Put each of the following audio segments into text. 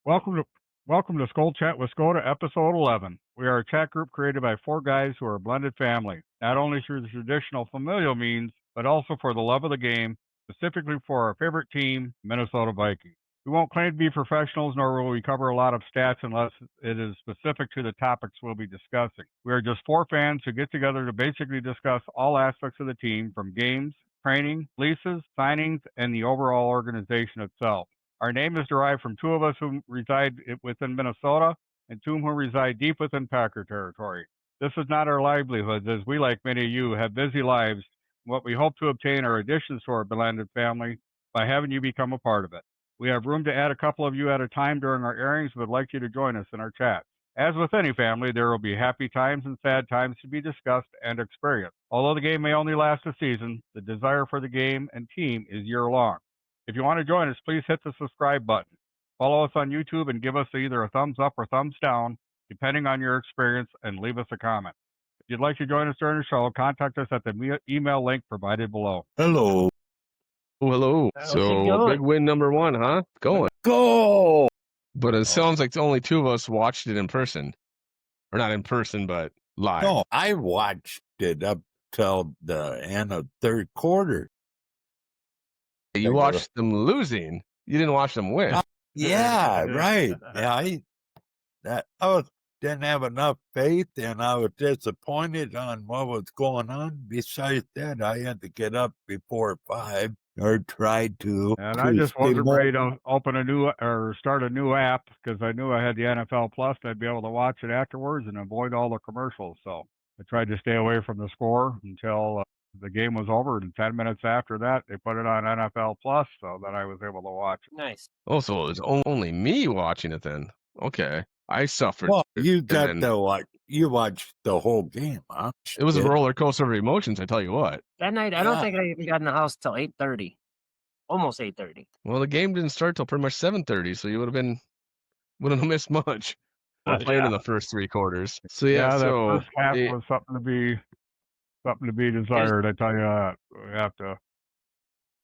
Welcome to welcome to Skol Chat with Skoda, episode 11. We are a chat group created by four guys who are a blended family, not only through the traditional familial means, but also for the love of the game, specifically for our favorite team, Minnesota Vikings. We won't claim to be professionals, nor will we cover a lot of stats unless it is specific to the topics we'll be discussing. We are just four fans who get together to basically discuss all aspects of the team, from games, training, leases, signings, and the overall organization itself. Our name is derived from two of us who reside within Minnesota and two who reside deep within Packer territory. This is not our livelihoods, as we, like many of you, have busy lives. What we hope to obtain are additions to our blended family by having you become a part of it. We have room to add a couple of you at a time during our airings and would like you to join us in our chat. As with any family, there will be happy times and sad times to be discussed and experienced. Although the game may only last a season, the desire for the game and team is year long. If you want to join us, please hit the subscribe button. Follow us on YouTube and give us either a thumbs up or thumbs down, depending on your experience, and leave us a comment. If you'd like to join us during the show, contact us at the email link provided below. Hello. Oh, hello. How's it So going? big win number one, huh? Going. Go! But it sounds like only two of us watched it in person. Or not in person, but live. No, I watched it up till the end of third quarter. You watched them losing. You didn't watch them win. Yeah, right. Yeah, I didn't have enough faith, and I was disappointed on what was going on. Besides that, I had to get up before 5, or tried to. And I just wasn't ready to open a new or start a new app because I knew I had the NFL Plus. I'd be able to watch it afterwards and avoid all the commercials. So I tried to stay away from the score until the game was over. And 10 minutes after that, they put it on NFL Plus, so that I was able to watch it. Nice. Oh, so it was only me watching it then. Okay. I suffered. Well, you watched the whole game, huh? It was a roller coaster of emotions, I tell you what. That night, I don't think I even got in the house till 8:30. Almost 8:30. Well, the game didn't start till pretty much 7:30, so you wouldn't have missed much playing in the first three quarters. So that so first half was something to be desired. I tell you that. We have to,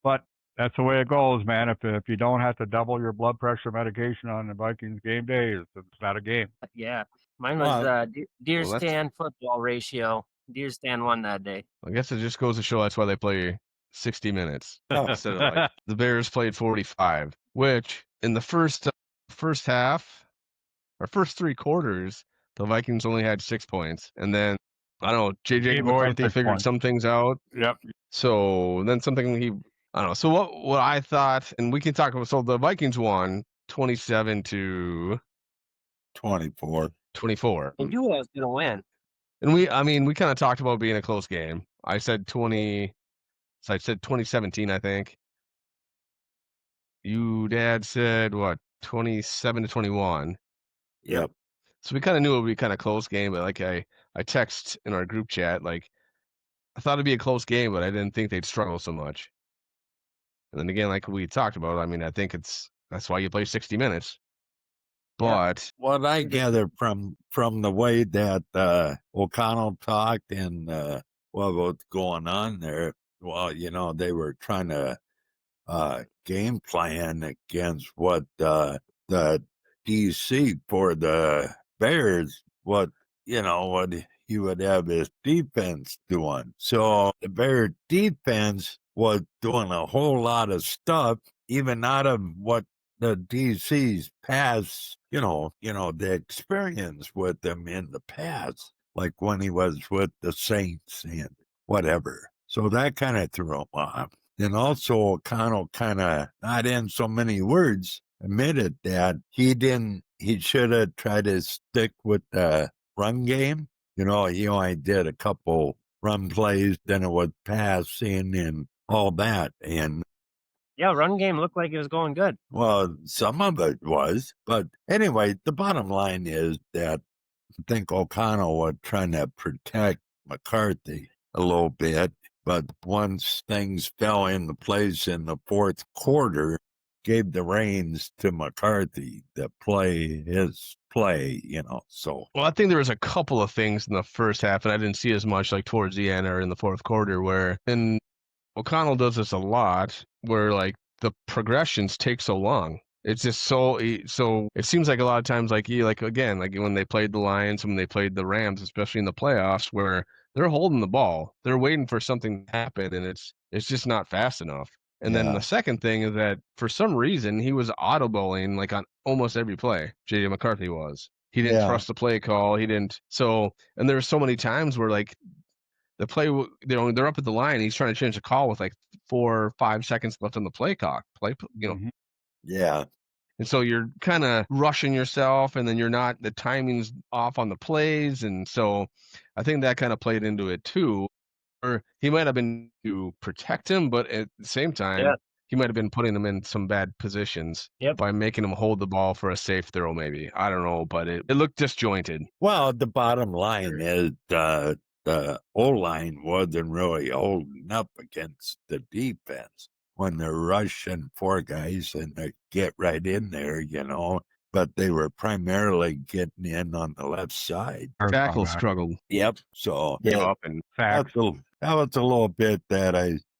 but that's the way it goes, man. If you don't have to double your blood pressure medication on the Vikings game day, it's not a game. Yeah, mine was deer stand football ratio. Deer stand won that day. I guess it just goes to show that's why they play 60 minutes instead of like the Bears played 45, which in the first half or first three quarters, the Vikings only had 6 points, and then I don't know, JJ McCarthy figured some things out. Yep. So then I don't know. So what I thought, and we can talk about. So the Vikings won 27-24. 24. I knew I was gonna win. And we kind of talked about being a close game. I said 2017, I think. Dad said what, 27-21. Yep. So we kind of knew it would be kind of close game, but like I text in our group chat, like I thought it'd be a close game, but I didn't think they'd struggle so much. And then again, like we talked about, I mean, I think that's why you play 60 minutes. But what I gather from the way that O'Connell talked and what was going on there, well, they were trying to game plan against what the DC for the Bears, what he would have his defense doing. So the Bear defense was doing a whole lot of stuff, even out of what the DC's past, the experience with them in the past, like when he was with the Saints and whatever. So that kind of threw him off. And also O'Connell kind of, not in so many words, admitted that he should have tried to stick with the run game. He only did a couple run plays, then it was passing and all that. And yeah, run game looked like it was going good. Well, some of it was. But anyway, the bottom line is that I think O'Connell was trying to protect McCarthy a little bit. But once things fell into place in the fourth quarter, gave the reins to McCarthy to play his play, so. Well, I think there was a couple of things in the first half, and I didn't see as much like towards the end or in the fourth quarter and O'Connell does this a lot, where like the progressions take so long. It's just so it seems like a lot of times like again, like when they played the Lions, when they played the Rams, especially in the playoffs, where they're holding the ball, they're waiting for something to happen, and it's just not fast enough. And then the second thing is that for some reason he was audibling like on almost every play. JJ McCarthy was. He didn't trust the play call. He didn't. So, and there were so many times where like the play, they're up at the line. He's trying to change the call with like 4 or 5 seconds left on the play clock. Yeah. And so you're kind of rushing yourself, and then the timing's off on the plays. And so I think that kind of played into it too. Or he might have been to protect him, but at the same time, he might have been putting him in some bad positions by making him hold the ball for a safe throw, maybe. I don't know, but it looked disjointed. Well, the bottom line is the O-line wasn't really holding up against the defense when they're rushing 4 guys and they get right in there, but they were primarily getting in on the left side. Tackle struggled. Yep. So Gave up and that was a little bit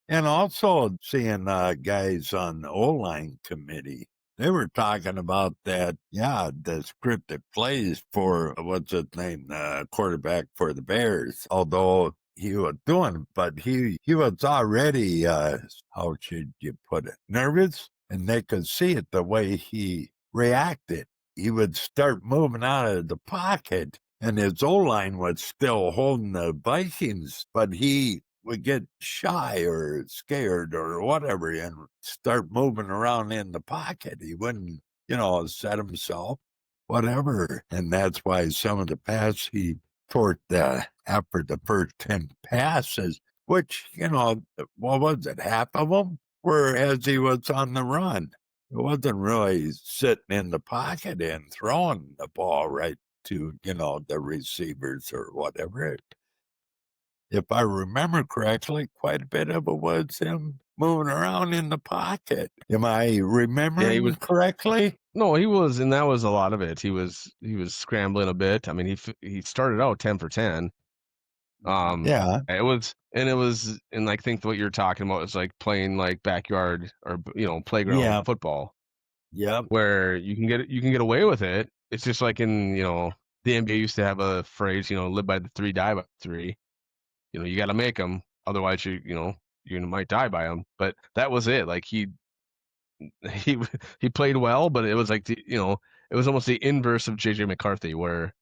and also seeing guys on the O-line committee, they were talking about that, the scripted plays for, what's his name, the quarterback for the Bears, although he was doing, but he was already, how should you put it, nervous, and they could see it the way he reacted. He would start moving out of the pocket, and his O-line was still holding the Vikings, but he would get shy or scared or whatever and start moving around in the pocket. He wouldn't, set himself, whatever. And that's why some of the passes he toward after the first 10 passes, which, what was it, half of them were as he was on the run. It wasn't really sitting in the pocket and throwing the ball right to, the receivers or whatever. If I remember correctly, quite a bit of it was him moving around in the pocket. Am I remembering correctly? No, he was, and that was a lot of it. He was scrambling a bit. I mean, he started out 10 for 10. It was, and I think what you're talking about is like playing like backyard or playground football. Yep. Where you can get away with it. It's just like in the NBA used to have a phrase, live by the 3, die by 3. You got to make them, otherwise you might die by them. But that was it. Like he played well, but it was like it was almost the inverse of JJ McCarthy, where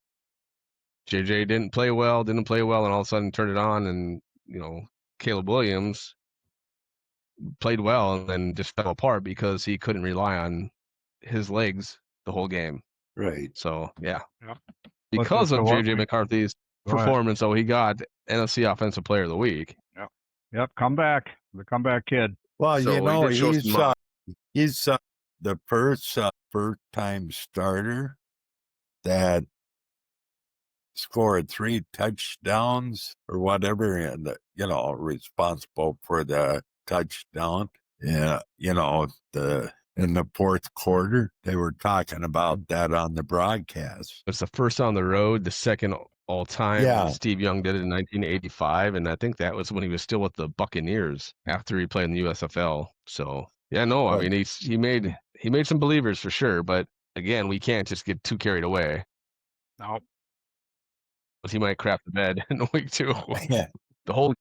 JJ didn't play well, and all of a sudden turned it on, and Caleb Williams played well and then just fell apart because he couldn't rely on his legs the whole game. Right. So because of JJ McCarthy's performance, so he got NFC Offensive Player of the Week. Yep. Comeback. The comeback kid. Well, he's the first time starter that scored 3 touchdowns or whatever, and responsible for the touchdown. Yeah, in the fourth quarter, they were talking about that on the broadcast. It's the first on the road, the second all time. Yeah. Steve Young did it in 1985, and I think that was when he was still with the Buccaneers after he played in the USFL. So I mean he made some believers for sure, but again, we can't just get too carried away. No. He might crap the bed in week 2. The whole.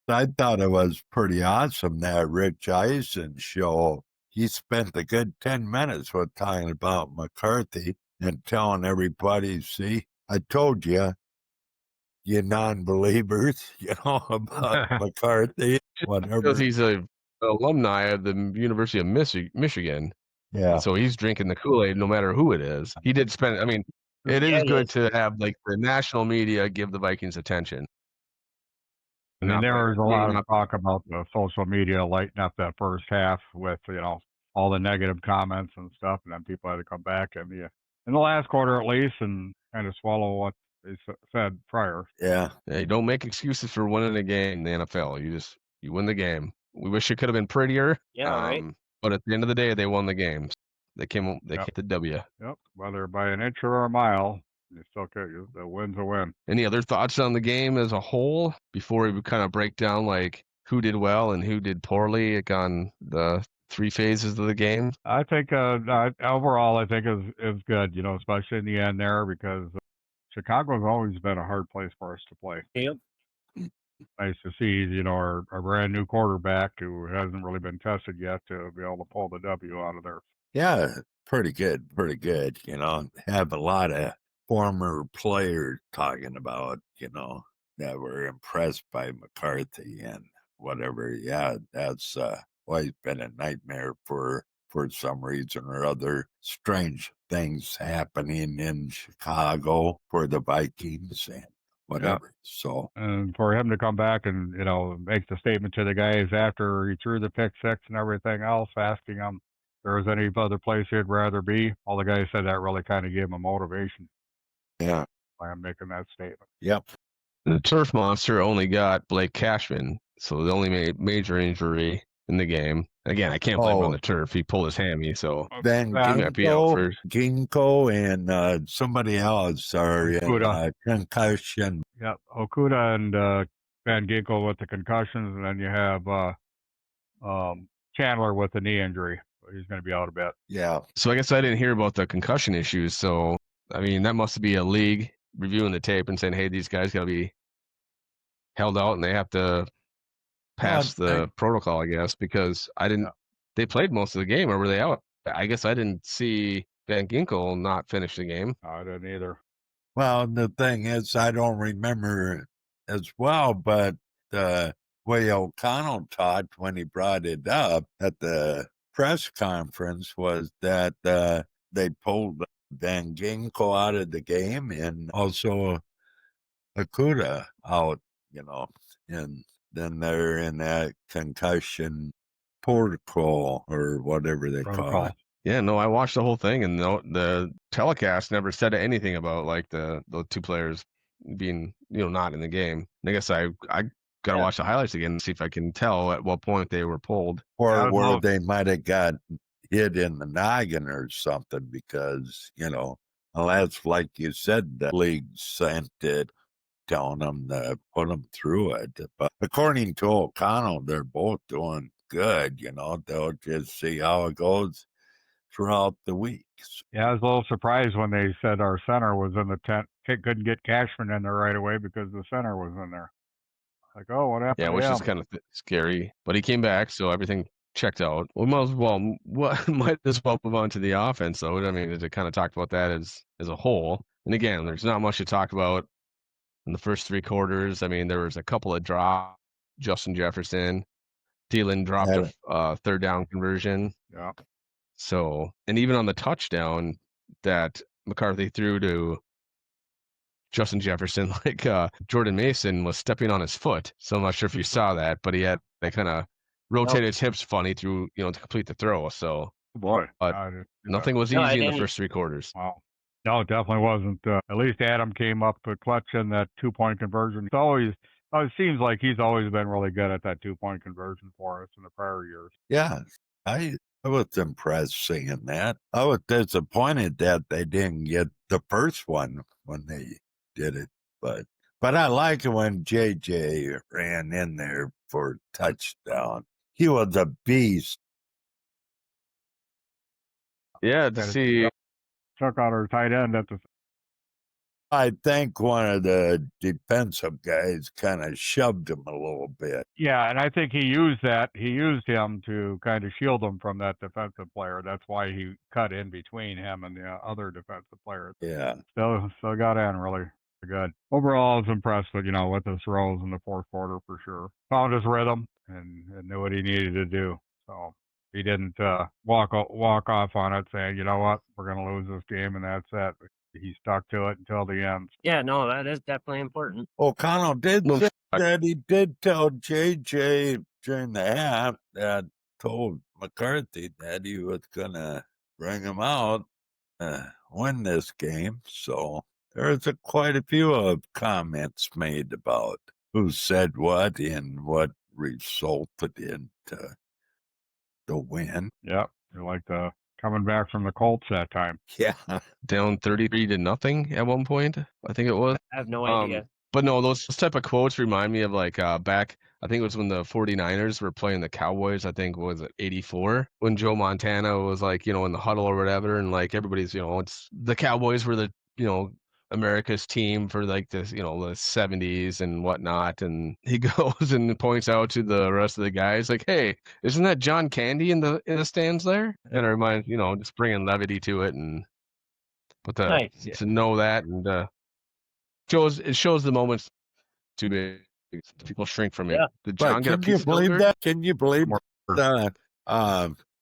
I thought it was pretty awesome that Rich Eisen show. He spent a good 10 minutes with talking about McCarthy and telling everybody, see, I told you, you non-believers, about McCarthy, whatever. Because he's an alumni of the University of Michigan. Yeah. So he's drinking the Kool-Aid no matter who it is. He did spend, I mean, it is good to have like the national media give the Vikings attention. I mean, there was a lot of talk about the social media lighting up that first half with, all the negative comments and stuff, and then people had to come back in the last quarter at least and kind of swallow what they said prior. Yeah. Hey, don't make excuses for winning a game in the NFL. You win the game. We wish it could have been prettier. Yeah, right. But at the end of the day, they won the games. They came the W. Yep. Whether by an inch or a mile, you still get the win's a win. Any other thoughts on the game as a whole before we kind of break down like who did well and who did poorly on the 3 phases of the game? I think overall, I think is good. Especially in the end there, because Chicago's always been a hard place for us to play. Yep. Nice to see, our brand new quarterback who hasn't really been tested yet to be able to pull the W out of there. Yeah, pretty good. Have a lot of former players talking about, that were impressed by McCarthy and whatever. Yeah, that's always been a nightmare for some reason or other. Strange things happening in Chicago for the Vikings and whatever. Yeah. So, and for him to come back and make the statement to the guys after he threw the pick six and everything else, asking them if there was any other place he'd rather be, all the guys said that really kind of gave him a motivation. Yeah, by him making that statement. Yep. The turf monster only got Blake Cashman, so the only major injury in the game. Again, I can't blame him on the turf. He pulled his hammy, so then he might be out for Ginkgo and somebody else are in concussion. Yep, Okuda and Van Ginkel with the concussions, and then you have Chandler with the knee injury. He's going to be out a bit. Yeah. So I guess I didn't hear about the concussion issues. So, I mean, that must be a league reviewing the tape and saying, hey, these guys got to be held out and they have to pass the protocol, I guess, because they played most of the game, or were they out? I guess I didn't see Van Ginkel not finish the game. I didn't either. Well, the thing is, I don't remember as well, but the way O'Connell talked when he brought it up at the press conference was that they pulled Van Ginkel out of the game and also Okuda out, and then they're in that concussion protocol or whatever they call it. Yeah, no, I watched the whole thing, and the telecast never said anything about like the two players being not in the game. And I guess I gotta watch the highlights again and see if I can tell at what point they were pulled, or where they might have got hit in the noggin or something, because unless, like you said, the league sent it, telling them to put them through it. But according to O'Connell, they're both doing good. They'll just see how it goes throughout the weeks. Yeah, I was a little surprised when they said our center was in the tent. Couldn't get Cashman in there right away because the center was in there. Like, oh, what happened? Yeah, which is kind of scary. But he came back, so everything checked out. We might as well move on to the offense, though. I mean, to kind of talk about that as a whole. And again, there's not much to talk about in the first 3 quarters. I mean, there was a couple of drops. Justin Jefferson, Thielen dropped a third down conversion. Yeah. So, and even on the touchdown that McCarthy threw to Justin Jefferson, like Jordan Mason was stepping on his foot. So I'm not sure if you saw that, but they kind of rotated his hips funny through, to complete the throw. So, boy, but nothing was easy in the first 3 quarters. Wow. No, it definitely wasn't. At least Adam came up clutch in that 2-point conversion. It seems like he's always been really good at that 2-point conversion for us in the prior years. Yeah, I was impressed seeing that. I was disappointed that they didn't get the first one when they did it. But I like it when JJ ran in there for a touchdown. He was a beast. Yeah, to see. Took out our tight end at the. I think one of the defensive guys kind of shoved him a little bit. Yeah, and I think he used that. He used him to kind of shield him from that defensive player. That's why he cut in between him and the other defensive player. Yeah. Still got in really good. Overall, I was impressed with with his throws in the fourth quarter for sure. Found his rhythm and knew what he needed to do. So he didn't walk off on it saying, you know what, we're going to lose this game and that's it. He stuck to it until the end. Yeah, no, that is definitely important. O'Connell did say that he did tell JJ during the half that told McCarthy that he was going to bring him out, win this game. So there's quite a few of comments made about who said what and what resulted into the win. Yep. You're like coming back from the Colts that time. Yeah. Down 33-0 at one point, I think it was. I have no idea. But no, those type of quotes remind me of like back I think it was when the 49ers were playing the Cowboys. I think was it 84 when Joe Montana was like, in the huddle or whatever, and like everybody's, it's the Cowboys were the, America's team for like this, the 70s and whatnot. And he goes and points out to the rest of the guys like, "Hey, isn't that John Candy in the stands there?" And it reminds, just bringing levity to it, and Nice. to know that, and shows the moments too big. People shrink from it. Yeah. Did John But get a can you piece believe of that? Can you believe More-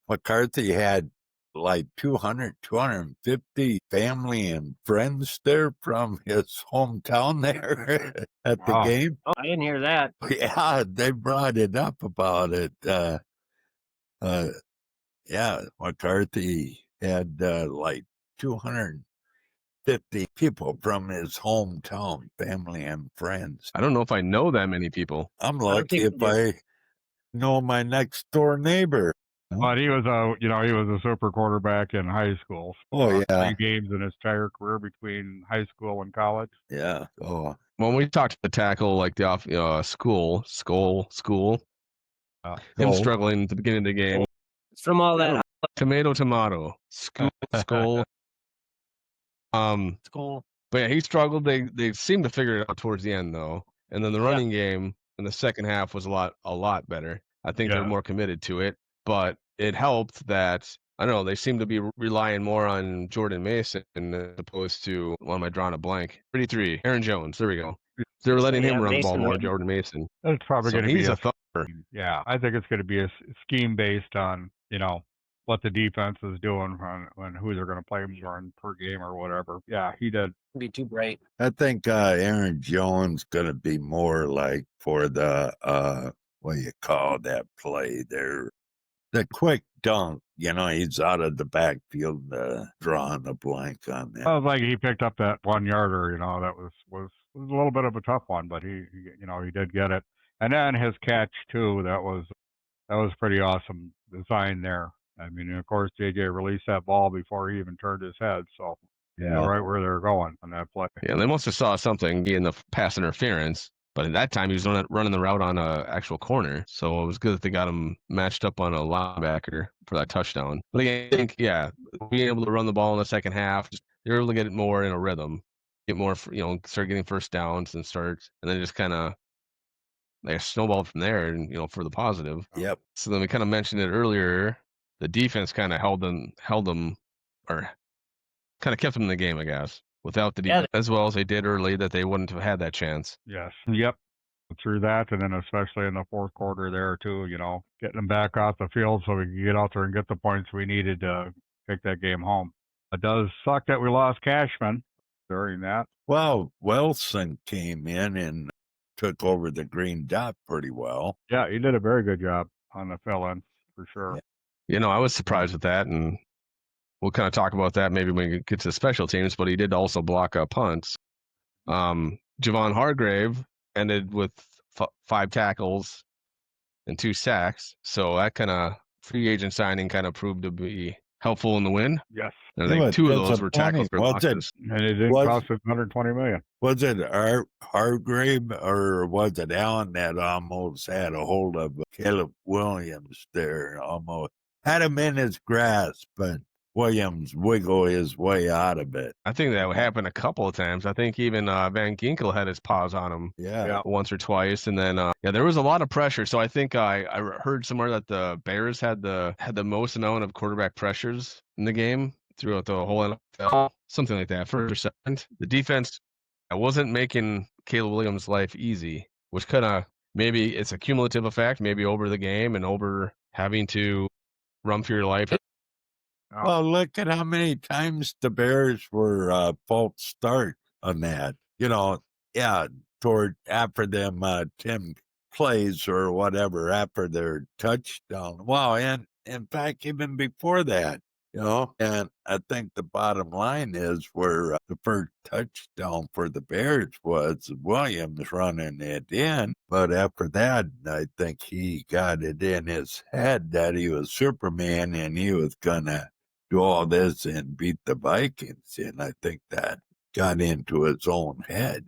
McCarthy had like 250 family and friends there from his hometown there at the Wow. game? Oh, I didn't hear that. Yeah, they brought it up about it. Yeah, McCarthy had like 250 people from his hometown, family and friends. I don't know if I know that many people. I'm don't lucky think if we do. I know my next door neighbor. But he was a super quarterback in high school. Oh, yeah. 3 games in his entire career between high school and college. Yeah. Oh, When we talked to the tackle, like the off Skol, him Oh. struggling at the beginning of the game. It's from all that Tomato, Skol. It's cool. But yeah, he struggled. They seemed to figure it out towards the end though. And then the running game in the second half was a lot better. I think they're Yeah. more committed to it, but it helped that I don't know, they seem to be relying more on Jordan Mason as opposed to why am I drawing a blank? 33, Aaron Jones. There we go. They were letting him run the ball Mason more, went. Jordan Mason. It's probably So going to be he's a a thumper. Yeah, I think it's going to be a scheme based on what the defense is doing when who they're going to play more per game or whatever. Yeah, he did. Be too bright. I think Aaron Jones going to be more like for the, what do you call that play there? The quick dunk. He's out of the backfield, drawing a blank on that. I was like he picked up that 1 yarder. That was a little bit of a tough one, but he did get it. And then his catch too. That was pretty awesome design there. I mean, of course, JJ released that ball before he even turned his head, so right where they're going on that play. Yeah, they must have saw something in the pass interference. But at that time, he was running the route on an actual corner. So it was good that they got him matched up on a linebacker for that touchdown. But I think, being able to run the ball in the second half, you're able to get it more in a rhythm, get more, start getting first downs and then just kind of like snowballed from there and, for the positive. Yep. So then we kind of mentioned it earlier. The defense kind of held them or kind of kept them in the game, I guess. Without the defense, as well as they did early, that they wouldn't have had that chance. Yes. Yep. Through that, and then especially in the fourth quarter there too, getting them back off the field so we can get out there and get the points we needed to take that game home. It does suck that we lost Cashman during that. Well, Wilson came in and took over the green dot pretty well. Yeah, he did a very good job on the fill-in for sure. I was surprised with that, and we'll kind of talk about that maybe when we get to the special teams, but he did also block punts. Javon Hargrave ended with 5 tackles and 2 sacks. So that kind of free agent signing kind of proved to be helpful in the win. Yes. And I think 2 of those were tackles for losses. And it didn't cost us $120 million. Was it Hargrave or was it Allen that almost had a hold of Caleb Williams there? Almost had him in his grasp, but Williams wiggle his way out of it. I think that happened a couple of times. I think even Van Ginkel had his paws on him once or twice. And then, there was a lot of pressure. So I think I heard somewhere that the Bears had the most amount of quarterback pressures in the game throughout the whole NFL, something like that, first or second. The defense wasn't making Caleb Williams' life easy, which kind of maybe it's a cumulative effect, maybe over the game and over having to run for your life. Well, look at how many times the Bears were false start on that. Toward after them Tim plays or whatever after their touchdown. Wow, and in fact, even before that, and I think the bottom line is where the first touchdown for the Bears was Williams running it in. But after that, I think he got it in his head that he was Superman and he was going to do all this and beat the Vikings. And I think that got into his own head,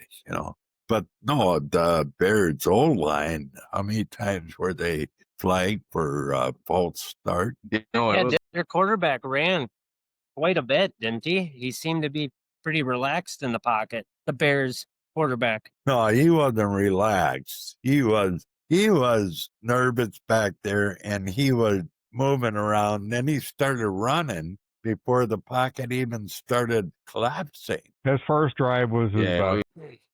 But no, the Bears' old line, how many times were they flagged for false start? Their quarterback ran quite a bit, didn't he? He seemed to be pretty relaxed in the pocket. The Bears quarterback. No, he wasn't relaxed. He was nervous back there, and he was moving around. Then he started running before the pocket even started collapsing. His first drive was his best.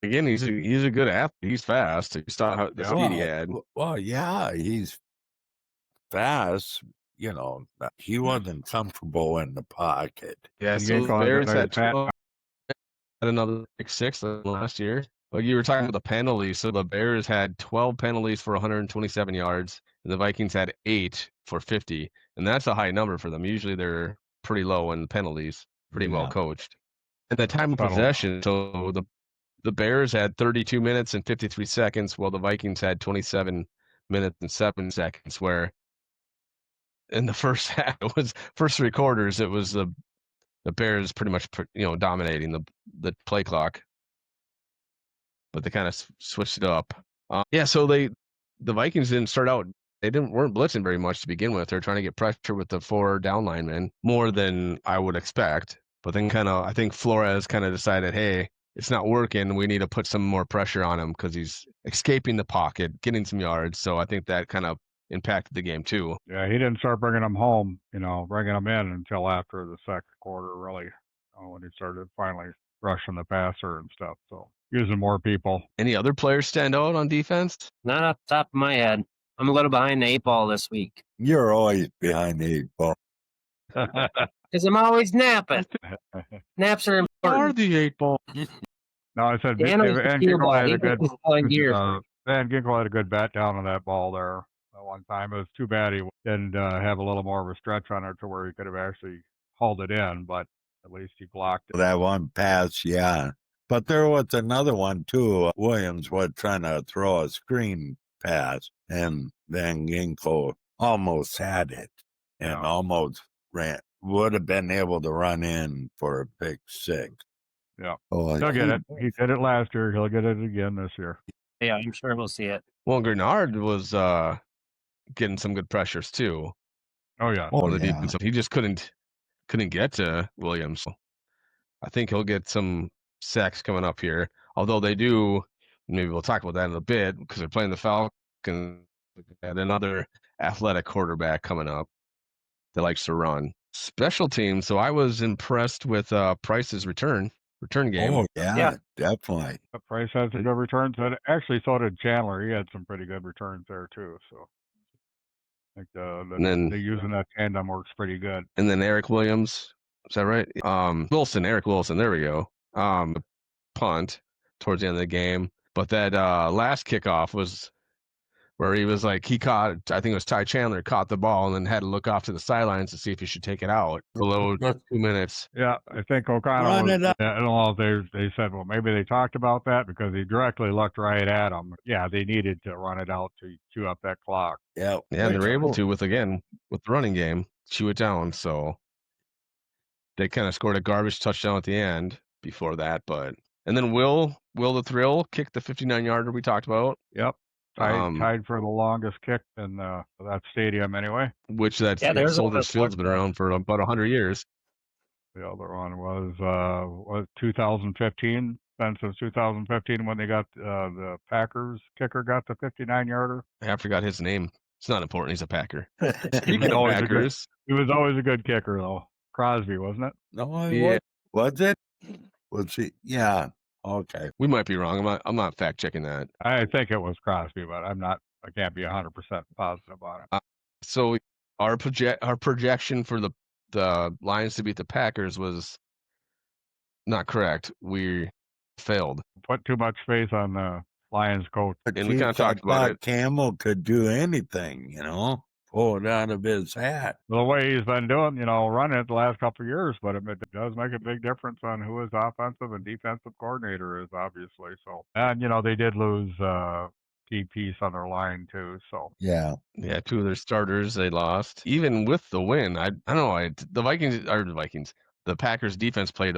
Again, he's a good athlete. He's fast. You saw how the speed he had. Well, yeah, he's fast. You know, he wasn't comfortable in the pocket. Yeah, so the Bears had another pick six last year. Like you were talking about the penalties. So the Bears had 12 penalties for 127 yards, and the Vikings had 8 for 50. And that's a high number for them. Usually they're pretty low in penalties, pretty well coached. And the time of possession, so the Bears had 32 minutes and 53 seconds, while the Vikings had 27 minutes and 7 seconds, where in the first half, first 3 quarters, it was the Bears pretty much, dominating the play clock. But they kind of switched it up. So the Vikings didn't start out. They weren't blitzing very much to begin with. They're trying to get pressure with the 4 down linemen more than I would expect. But then I think Flores kind of decided, hey, it's not working. We need to put some more pressure on him because he's escaping the pocket, getting some yards. So I think that kind of impacted the game too. Yeah, he didn't start bringing them home, bringing them in until after the second quarter, really, when he started finally rushing the passer and stuff. So using more people. Any other players stand out on defense? Not off the top of my head. I'm a little behind the 8 ball this week. You're always behind the 8 ball. Because I'm always napping. Naps are important. Are the 8 ball? No, I said Van Ginkel had a good bat down on that ball there one time. It was too bad he didn't have a little more of a stretch on it to where he could have actually hauled it in, but at least he blocked it. That one pass, yeah. But there was another one too. Williams was trying to throw a screen pass, and Van Ginkel almost had it and almost would have been able to run in for a pick 6. Yeah. He'll get it. He did it last year. He'll get it again this year. Yeah, I'm sure we'll see it. Well, Grenard was getting some good pressures too. Oh yeah. On the defense, he just couldn't get to Williams. I think he'll get some sacks coming up here. Although they do, maybe we'll talk about that in a bit because they're playing the Falcons and another athletic quarterback coming up that likes to run. Special teams. So I was impressed with Price's return game. Oh yeah, definitely. Price has some good returns. Actually, so did Chandler. He had some pretty good returns there too. So I think using that tandem works pretty good. And then Eric Williams, is that right? Eric Wilson. There we go. Punt towards the end of the game, but that last kickoff was where he was like, I think it was Ty Chandler caught the ball and then had to look off to the sidelines to see if he should take it out below 2 minutes. Yeah, I think O'Connell they said, well, maybe they talked about that because he directly looked right at him. Yeah, they needed to run it out to chew up that clock. Yeah, and they were able to with the running game, chew it down. So they kind of scored a garbage touchdown at the end before that, and then Will the Thrill kicked the 59-yarder we talked about. Yep. Tied for the longest kick in that stadium anyway. Which Soldiers Field's been around for about 100 years. The other one was 2015. Since 2015 when they got the Packers kicker got the 59-yarder. I forgot his name. It's not important. He's a Packer. He was always a good kicker though. Crosby, wasn't it? No, was it? Was he? Yeah. Okay. We might be wrong. I'm not fact checking that. I think it was Crosby, but I can't be 100% positive about it. So our projection for the Lions to beat the Packers was not correct. We failed. Put too much faith on the Lions coach. And we kind of talked about it. Campbell could do anything, pull it out of his hat. The way he's been doing, running it the last couple of years, but it does make a big difference on who his offensive and defensive coordinator is, obviously. So, and they did lose key piece on their line too. So yeah, 2 of their starters they lost. Even with the win, I don't know. The Packers defense played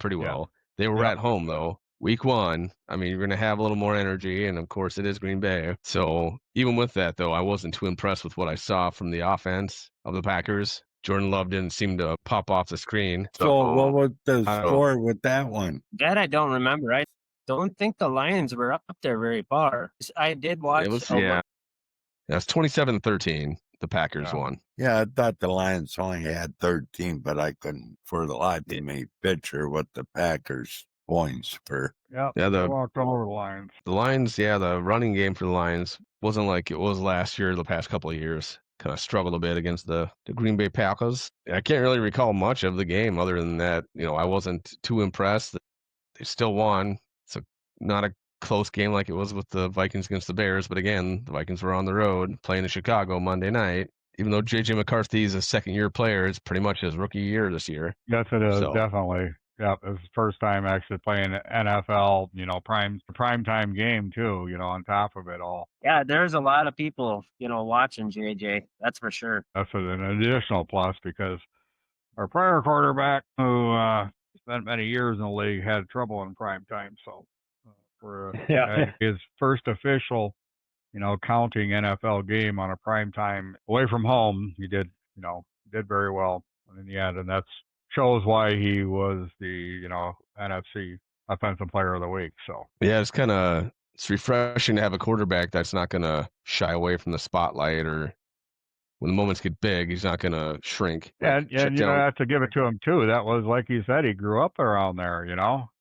pretty well. They were at home though. week one, I mean, you're going to have a little more energy, and of course, it is Green Bay. So even with that, though, I wasn't too impressed with what I saw from the offense of the Packers. Jordan Love didn't seem to pop off the screen. So what was the I don't know. score with that one? That I don't remember. I don't think the Lions were up there very far. I did watch. It was, that's 27-13. The Packers Yeah. won. Yeah, I thought the Lions only had 13, but I couldn't for the life of me picture what the Packers points were. Yep. Yeah, They walked all over the Lions. The Lions, the running game for the Lions wasn't like it was last year, the past couple of years. Kind of struggled a bit against the Green Bay Packers. I can't really recall much of the game other than that, I wasn't too impressed. They still won. It's not a close game like it was with the Vikings against the Bears, but again, the Vikings were on the road playing in Chicago Monday night. Even though J.J. McCarthy is a second-year player, it's pretty much his rookie year this year. Yes, it is, So- definitely. Yep, it's his first time actually playing NFL, prime time game too, on top of it all. Yeah, there's a lot of people, watching JJ. That's for sure. That's an additional plus because our prior quarterback, who spent many years in the league, had trouble in prime time. So for his first official, counting NFL game on a prime time away from home, he did very well in the end, and that's shows why he was the NFC Offensive Player of the Week. So Yeah, it's refreshing to have a quarterback that's not going to shy away from the spotlight, or when the moments get big, he's not going to shrink. and Check you down. have to give it to him too. That was like you said, he grew up around there,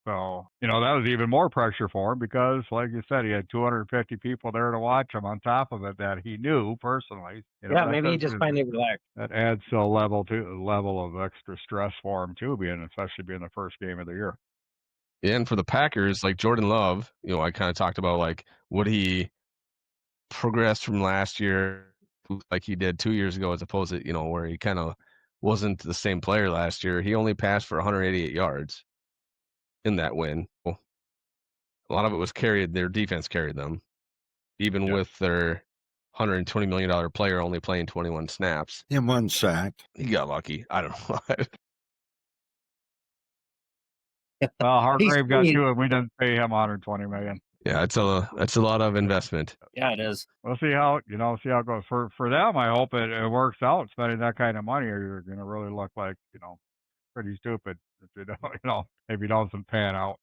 So that was even more pressure for him because, like you said, he had 250 people there to watch him. On top of it, that he knew personally. Yeah, maybe he just finally relaxed. That adds to a level of extra stress for him too, especially being the first game of the year. And for the Packers, like Jordan Love, I kind of talked about like would he progress from last year like he did 2 years ago, as opposed to where he kind of wasn't the same player last year. He only passed for 188 yards in that win. A lot of it was carried. Their defense carried them, even with their $120 million player only playing 21 snaps. In one sack. He got lucky. I don't know. Well, Hargrave got to it. We didn't pay him 120 million. Yeah, that's a lot of investment. Yeah, it is. We'll see how it goes. For them, I hope it works out. Spending that kind of money, or you're going to really look like pretty stupid if you don't if you doesn't pan out.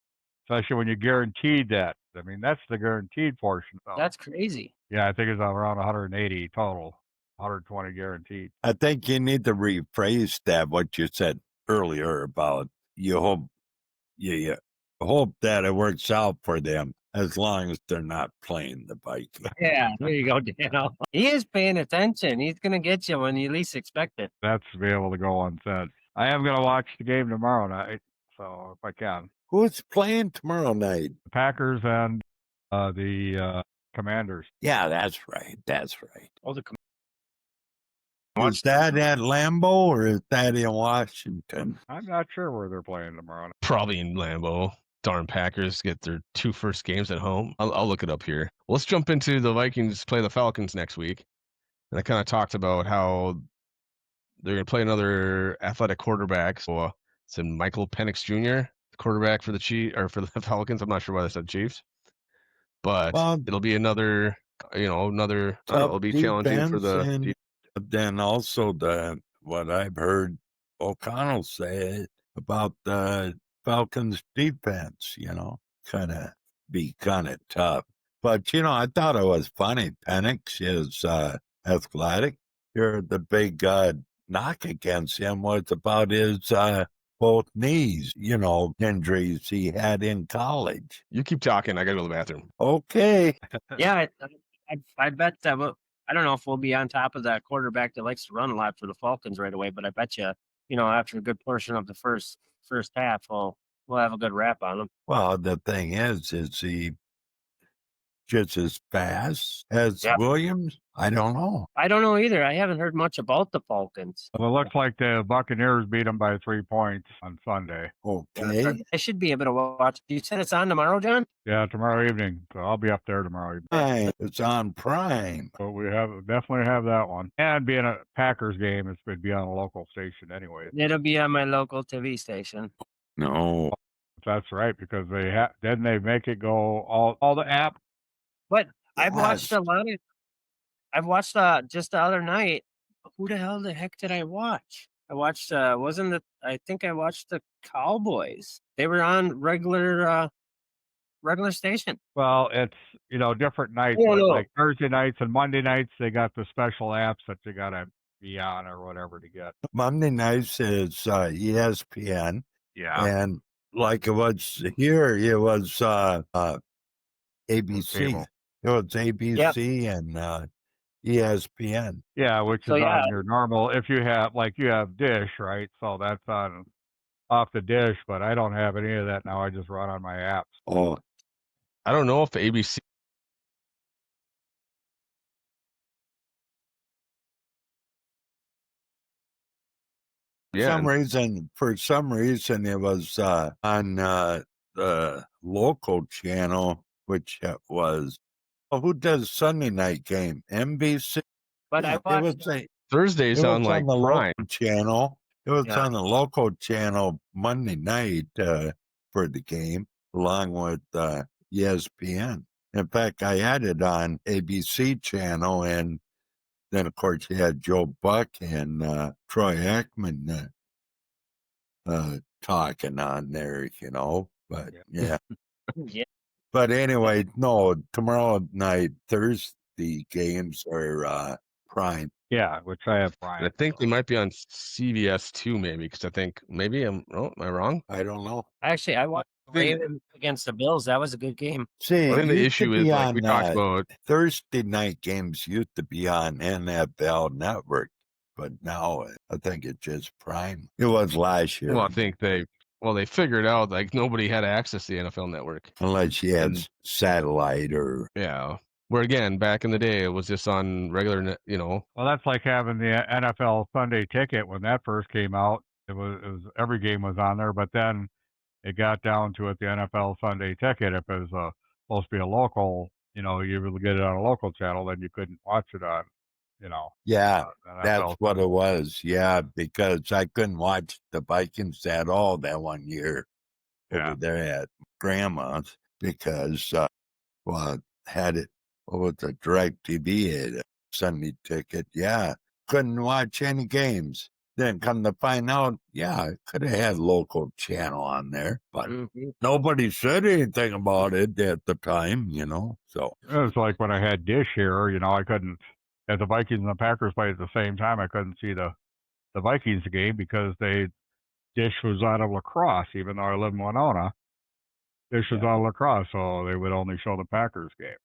Especially when you guaranteed that. I mean, that's the guaranteed portion. So, That's crazy. yeah, I think it's around 180 total, 120 guaranteed. I think you need to rephrase that, what you said earlier about you hope that it works out for them as long as they're not playing the Vikings. Yeah, there you go, Dano. He is paying attention. He's going to get you when you least expect it. That's to be able to go unsaid. I am going to watch the game tomorrow night, so if I can. Who's playing tomorrow night? The Packers and the Commanders. Yeah, that's right. That's right. Oh, Is that at Lambeau or is that in Washington? I'm not sure where they're playing tomorrow night. Probably in Lambeau. Darn Packers get their 2 first games at home. I'll look it up here. Let's jump into the Vikings play the Falcons next week. And I kind of talked about how they're going to play another athletic quarterback. So it's Michael Penix Jr., the quarterback for the Falcons. I'm not sure why they said Chiefs, but it'll be another it'll be challenging for the. And then also what I've heard O'Connell say about the Falcons defense, kind of tough. But, I thought it was funny. Penix is athletic. The big knock against him was about his both knees, injuries he had in college. You keep talking. I got to go to the bathroom. Okay. Yeah, I bet that I don't know if we'll be on top of that quarterback that likes to run a lot for the Falcons right away, but I bet you, after a good portion of the first half, we'll have a good wrap on him. Well, the thing is he just as fast as Williams? I don't know. I don't know either. I haven't heard much about the Falcons. Well, it looks like the Buccaneers beat them by 3 points on Sunday. Okay. I should be able to watch. You said it's on tomorrow, John? Yeah, tomorrow evening. So I'll be up there tomorrow evening. Right. It's on Prime. So we definitely have that one. And being a Packers game, it's been on a local station anyway. It'll be on my local TV station. No. That's right, because didn't they make it go all the app? But I've watched Yes. a lot of. I've watched just the other night. Who the heck did I watch? I watched wasn't it? I think I watched the Cowboys. They were on regular station. Well, it's different nights, Oh but no. like Thursday nights and Monday nights, they got the special apps that you gotta be on or whatever to get. Monday nights is ESPN, Yeah, and like it was here, it was ABC. Cable. It was ABC and ESPN. yeah, which So is yeah, on your normal. If you have Dish, right? So that's on off the Dish, but I don't have any of that now. I just run on my apps. Oh, I don't know if ABC. for some reason, it was on the local channel, which was who does Sunday night game? NBC. but I It was watched. Thursdays It on was like on the Prime. local channel. It was Yeah. on the local channel Monday night for the game, along with ESPN. In fact, I had it on ABC channel, and then of course you had Joe Buck and Troy Aikman talking on there, But yeah. Yeah. But anyway, no. Tomorrow night, Thursday games are prime. Yeah, which I have And I Prime. think they might be on CBS too, maybe, because I think maybe am I wrong? I don't know. Actually, I watched Ravens against the Bills. That was a good game. See, I think the it used issue to is be like we on talked about. Thursday night games used to be on NFL Network, but now I think it's just Prime. It was last year. Well, I think they figured out like nobody had access to the NFL Network. Unless you had And- satellite or Yeah. Where again, back in the day, it was just on regular, Well, that's like having the NFL Sunday Ticket when that first came out. It was every game was on there, but then it got down to the NFL Sunday Ticket. If it was supposed to be a local, you would get it on a local channel, then you couldn't watch it on, yeah, that's NFL what Sunday. it was. Yeah, because I couldn't watch the Vikings at all that one year Yeah. over there at Grandma's because had it. What was the Direct TV had a Sunday Ticket? Yeah, couldn't watch any games. Then come to find out, yeah, I could have had local channel on there, but Mhm. nobody said anything about it at the time, So It was like when I had Dish here, I couldn't. If the Vikings and the Packers played at the same time, I couldn't see the Vikings game because Dish was out of La Crosse, even though I live in Winona. Dish was on La Crosse, so they would only show the Packers game.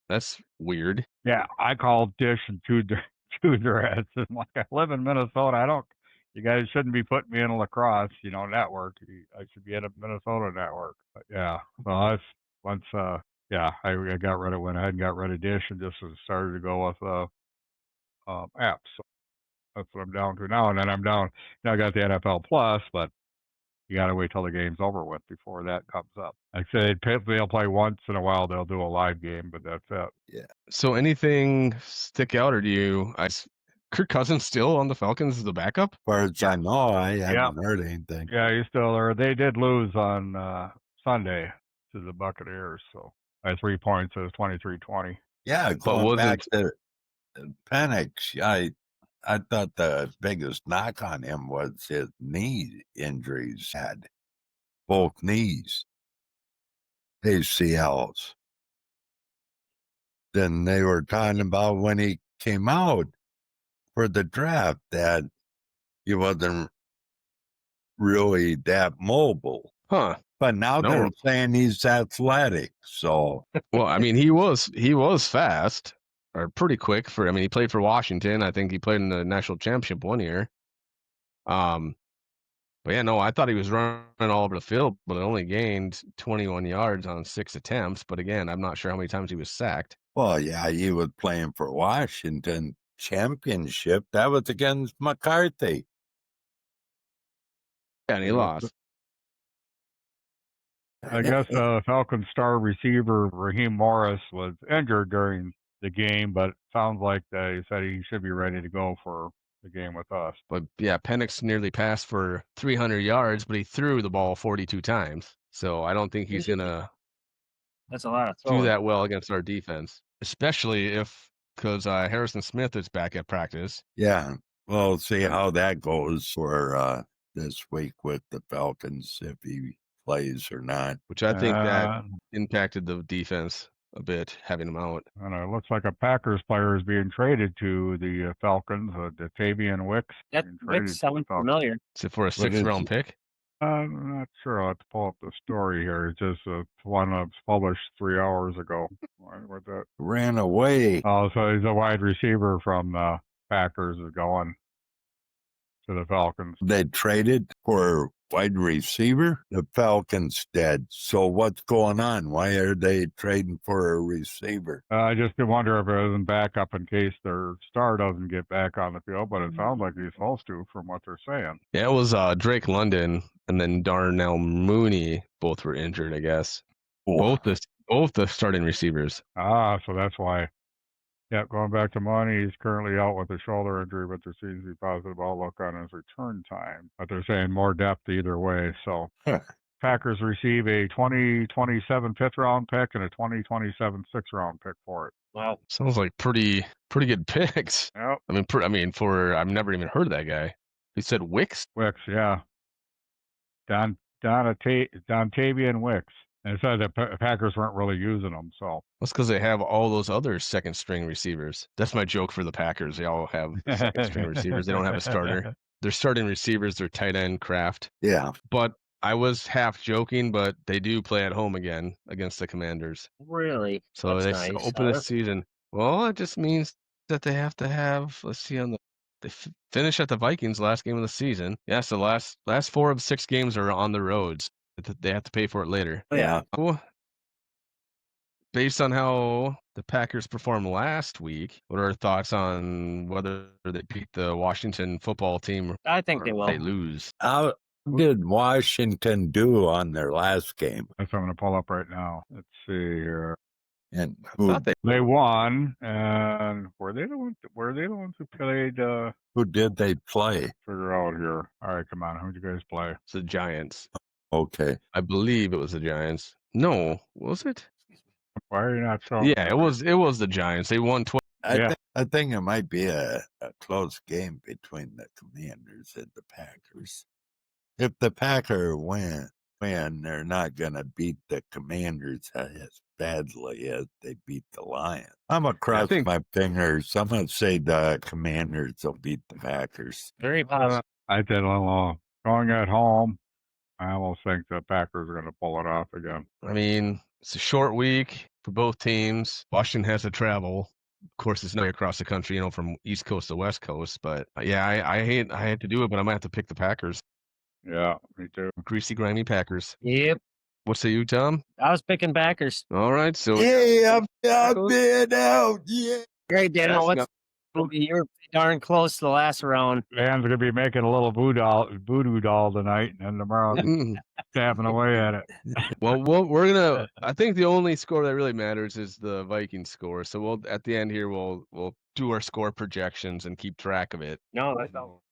that's weird. Yeah, I called Dish and chewed their heads. I'm like, I live in Minnesota. You guys shouldn't be putting me in a La Crosse, network. I should be in a Minnesota network. But yeah, so that's once, I got rid of, went ahead and got rid of Dish and just started to go with apps. So that's what I'm down to now. And then now I got the NFL Plus, but you got to wait till the game's over with before that comes up. Like I said, they'll play once in a while. They'll do a live game, but that's it. So anything stick out, or Kirk Cousins still on the Falcons as the backup? as far as I know, I haven't heard anything. Yeah, he's still there. They did lose on Sunday to the Buccaneers, so by 3 points. It was 23-20. Yeah, But going back wasn't to Penix, I thought the biggest knock on him was his knee injuries. Had both knees, ACLs. Then they were talking about when he came out for the draft that he wasn't really that mobile. huh? But now No. they're saying he's athletic. So Well, I mean, he was fast or pretty quick he played for Washington. I think he played in the national championship one year. But yeah, no, I thought he was running all over the field, but only gained 21 yards on 6 attempts. But again, I'm not sure how many times he was sacked. well, yeah, he was playing for Washington championship. That was against McCarthy. Yeah, and he lost. I guess Falcons star receiver Raheem Morris was injured during the game, but it sounds like they said he should be ready to go for the game with us. But yeah, Penix nearly passed for 300 yards, but he threw the ball 42 times. So I don't think he's gonna That's a lot of do throwing. that well against our defense, especially because Harrison Smith is back at practice. Yeah. We'll see how that goes for this week with the Falcons, if he plays or not. Which I think that Uh, impacted the defense a bit, having him out. and it looks like a Packers player is being traded to the Falcons, Datavian Wicks. That being traded Wick to sounds the Falcons. familiar. Is it for a is sixth-round it? pick? I'm not sure. I'll have to pull up the story here. It's just one that was published 3 hours ago. Where'd that? Ran away. Oh, so he's a wide receiver from the Packers is going to the Falcons. They traded for wide receiver. The Falcons did. So what's going on? Why are they trading for a receiver? I just wonder if it isn't backup in case their star doesn't get back on the field, but it sounds like he's supposed to from what they're saying. Yeah, it was Drake London and then Darnell Mooney. Both were injured, I guess. Oh, Both the starting receivers. Ah, so that's why. Yeah, going back to Money, he's currently out with a shoulder injury, but there seems to be positive outlook on his return time. But they're saying more depth either way. So Packers receive a 2027 fifth-round pick and a 2027 sixth-round pick for it. Wow. Sounds like pretty good picks. Yep, I mean, for I've never even heard of that guy. He said Wicks. Wicks, yeah. Dontavian Wicks. And it said that Packers weren't really using them, so. That's because they have all those other second-string receivers. That's my joke for the Packers. They all have second-string receivers. They don't have a starter. Their starting receivers, their tight end Kraft. yeah. But I was half joking, but they do play at home again against the Commanders. Really? So That's they nice. open the season. Well, it just means that they have to have. Let's see they finish at the Vikings last game of the season. Yes, the last 4 of 6 games are on the roads. They have to pay for it later. Yeah. Oh, based on how the Packers performed last week, what are our thoughts on whether they beat the Washington football team I think they or will. they lose? How did Washington do on their last game? That's what I'm going to pull up right now. Let's see here. And I who, thought They won, and were they the ones who played, who did they play? figure out here. All right, come on. Who'd you guys play? it's the Giants. Okay. I believe it was the Giants. No, was it? Why are you not showing? Yeah, it was the Giants. They won 12. I think it might be a close game between the Commanders and the Packers. If the Packers win, they're not going to beat the Commanders as badly as they beat the Lions. I'm going to cross my fingers. I'm going to say the Commanders will beat the Packers. Very possible. I did a little going at home. I almost think the Packers are going to pull it off again. I mean, it's a short week for both teams. Washington has to travel. Of course, it's not across the country, from East Coast to West Coast. But yeah, I hate to do it, but I'm gonna have to pick the Packers. Yeah, me too. Greasy, grimy Packers. Yep. What say you, Tom? I was picking Packers. All right, so Yeah, I've been out. Yeah. Great, Daniel. You're darn close to the last round. Dan's going to be making a little voodoo doll tonight, and tomorrow tapping away at it. Well, we're gonna. I think the only score that really matters is the Vikings score. So we'll at the end here we'll do our score projections and keep track of it. No, that's all.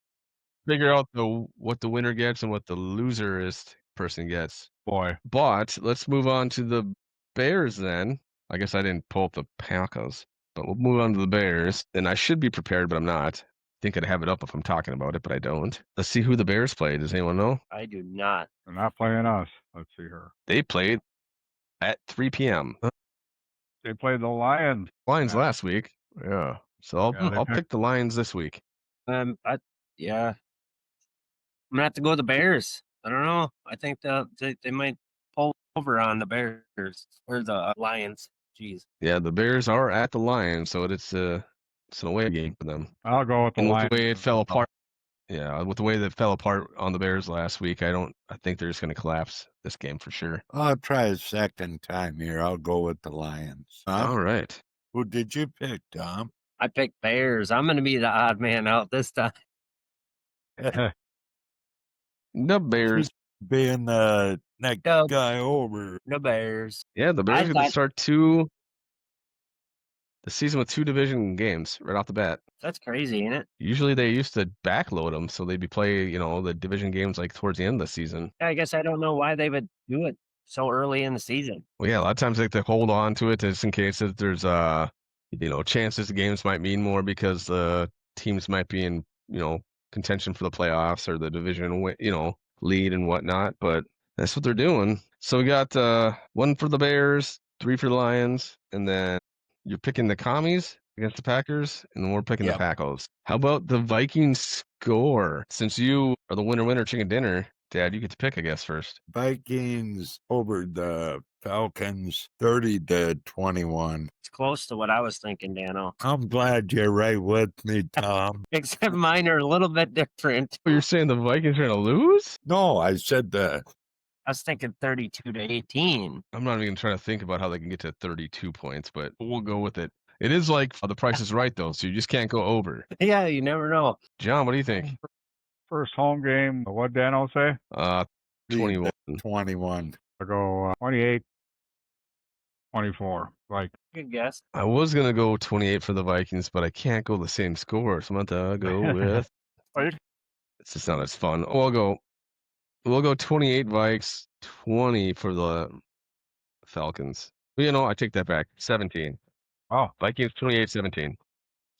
Figure out what the winner gets and what the loserist person gets. Boy. But let's move on to the Bears then. I guess I didn't pull up the Packers, but we'll move on to the Bears. And I should be prepared, but I'm not. I think I'd have it up if I'm talking about it, but I don't. Let's see who the Bears played. Does anyone know? I do not. They're not playing us. Let's see here. They played at 3 p.m. They played the Lions. Lions last week. Yeah. So I'll pick the Lions this week. Yeah. I'm gonna have to go with the Bears. I don't know. I think they might pull over on the Bears or the Lions. Jeez. Yeah, the Bears are at the Lions, so it's an away game for them. I'll go with the And with Lions. the way it fell apart. Yeah, with the way that fell apart on the Bears last week, I think they're just going to collapse this game for sure. I'll try a second time here. I'll go with the Lions. All right. Who did you pick, Tom? I picked Bears. I'm gonna be the odd man out this time. The Bears. Being the next guy over. The Bears. Yeah, the Bears are going thought- to start 2. the season with 2 division games right off the bat. That's crazy, ain't it? Usually they used to backload them, so they'd be play, the division games like towards the end of the season. I guess I don't know why they would do it so early in the season. Well, yeah, a lot of times they like to hold on to it just in case that there's chances the games might mean more because the teams might be in contention for the playoffs or the division lead and whatnot. But that's what they're doing. So we got 1 for the Bears, 3 for the Lions, and then you're picking the Commies against the Packers, and then we're picking the Yep. Packers. How about the Vikings score? Since you are the winner chicken dinner, Dad, you get to pick, I guess, first. Vikings over the Falcons 30-21. It's close to what I was thinking, Dano. I'm glad you're right with me, Tom. Except mine are a little bit different. Oh, you're saying the Vikings are going to lose? No, I said I was thinking 32-18. I'm not even trying to think about how they can get to 32 points, but we'll go with it. It is like The Price is Right, though, so you just can't go over. Yeah, you never know. John, what do you think? First home game, what'd Dano say? 21. 21. I go 28, 24. Like, Good guess. I was going to go 28 for the Vikings, but I can't go the same score, so I'm going to go with... It's just not as fun. We'll go 28 Vikes, 20 for the Falcons. Well, I take that back. 17. oh, Vikings 28-17.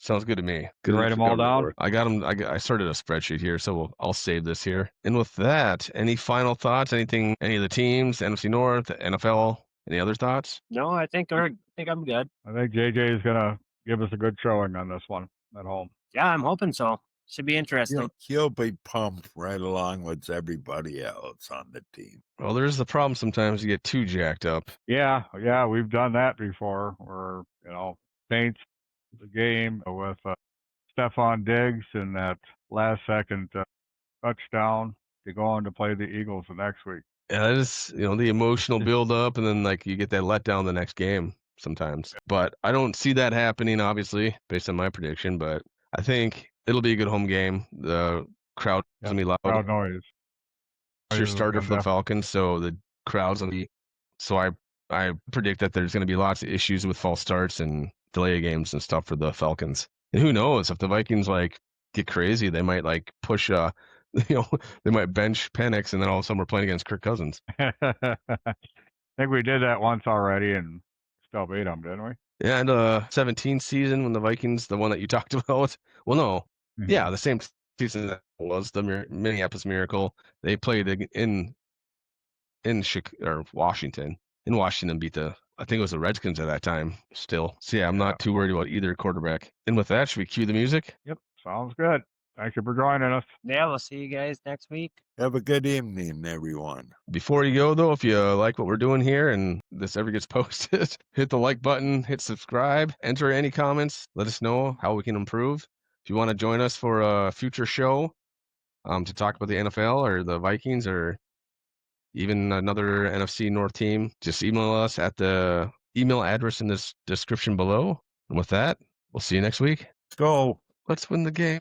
Sounds good to me. You write 'em all down? I got them. I started a spreadsheet here, so I'll save this here. And with that, any final thoughts? Anything? Any of the teams? NFC North, NFL? Any other thoughts? No, I think I'm good. I think JJ is gonna give us a good showing on this one at home. Yeah, I'm hoping so. Should be interesting. He'll be pumped right along with everybody else on the team. Well, there's the problem. Sometimes you get too jacked up. Yeah, we've done that before. Where Saints the game with Stephon Diggs and that last second touchdown to go on to play the Eagles the next week. Yeah, that is, the emotional build up, and then you get that letdown the next game sometimes. But I don't see that happening, obviously, based on my prediction. But I think it'll be a good home game. The crowd's gonna be loud. Crowd noise. It's your starter for the Falcons, so the crowd's gonna be. So I predict that there's gonna be lots of issues with false starts and delay games and stuff for the Falcons. And who knows if the Vikings get crazy, they might push they might bench Penix, and then all of a sudden we're playing against Kirk Cousins. I think we did that once already and still beat them, didn't we? Yeah, and 17 season when the Vikings, the one that you talked about. Well, no, yeah, the same season that was the Minneapolis Miracle. They played in Washington. In Washington, beat I think it was the Redskins at that time still. So yeah, I'm not too worried about either quarterback. And with that, should we cue the music? Yep, sounds good. Thank you for joining us. Yeah, we'll see you guys next week. Have a good evening, everyone. Before you go, though, if you like what we're doing here and this ever gets posted, hit the like button, hit subscribe, enter any comments, let us know how we can improve. If you want to join us for a future show to talk about the NFL or the Vikings or even another NFC North team, just email us at the email address in this description below. And with that, we'll see you next week. Let's go. Let's win the game.